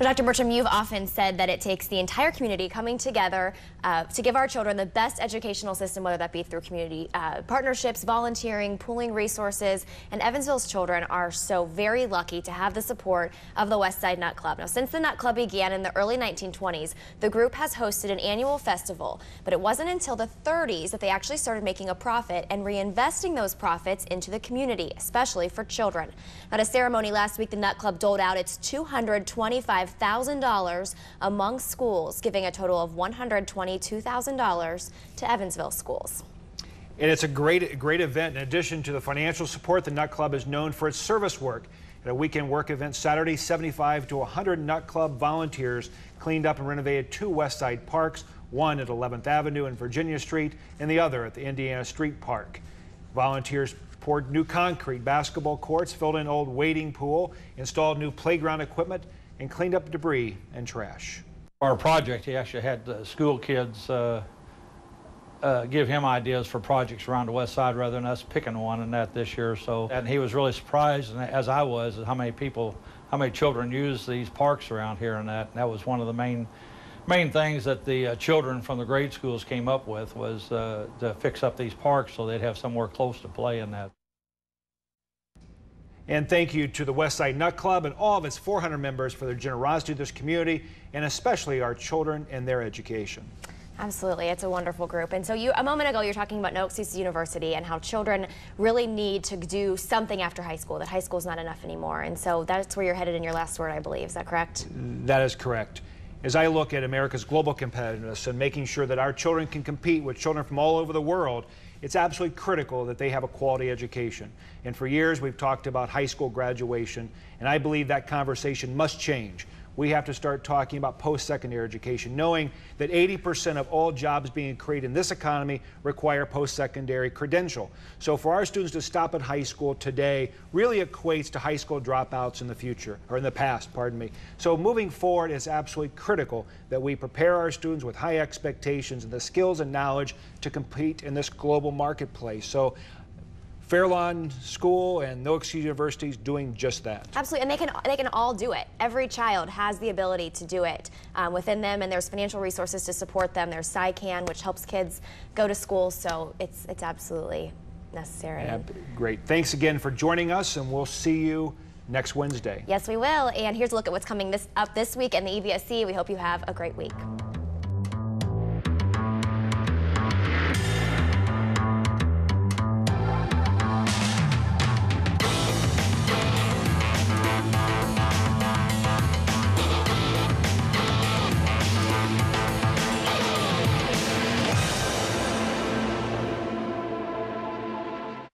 Dr. Bertram, you've often said that it takes the entire community coming together to give our children the best educational system, whether that be through community partnerships, volunteering, pooling resources, and Evansville's children are so very lucky to have the support of the West Side Nut Club. Now, since the Nut Club began in the early 1920s, the group has hosted an annual festival, but it wasn't until the 30s that they actually started making a profit and reinvesting those profits into the community, especially for children. At a ceremony last week, the Nut Club doled out its $225,000 among schools, giving a total of $122,000 to Evansville schools. And it's a great event. In addition to the financial support, the Nut Club is known for its service work. At a weekend work event Saturday, 75 to 100 Nut Club volunteers cleaned up and renovated two West Side parks, one at 11th Avenue and Virginia Street and the other at the Indiana Street Park. Volunteers poured new concrete basketball courts, filled in old wading pool, installed new playground equipment, and cleaned up debris and trash. Our project, he actually had the school kids give him ideas for projects around the West Side rather than us picking one and that this year. And he was really surprised, and as I was, at how many children use these parks around here, and that was one of the main things that the children from the grade schools came up with, was to fix up these parks so they'd have somewhere close to play in that. And thank you to the West Side Nut Club and all of its 400 members for their generosity to this community, and especially our children and their education. Absolutely. It's a wonderful group. And so a moment ago, you're talking about Noxus University and how children really need to do something after high school, that high school is not enough anymore. And so that's where you're headed in your last word, I believe. Is that correct? That is correct. As I look at America's global competitiveness and making sure that our children can compete with children from all over the world, it's absolutely critical that they have a quality education. And for years, we've talked about high school graduation, and I believe that conversation must change. We have to start talking about post-secondary education, knowing that 80% of all jobs being created in this economy require post-secondary credential. So for our students to stop at high school today really equates to high school dropouts in the future, or in the past, pardon me. So moving forward, it's absolutely critical that we prepare our students with high expectations and the skills and knowledge to compete in this global marketplace. So Fairlawn School and Noxus University is doing just that. Absolutely, and they can all do it. Every child has the ability to do it within them, and there's financial resources to support them. There's SciCan, which helps kids go to school, so it's absolutely necessary. Yeah, great. Thanks again for joining us, and we'll see you next Wednesday. Yes, we will. And here's a look at what's coming up this week in the EVSC. We hope you have a great week.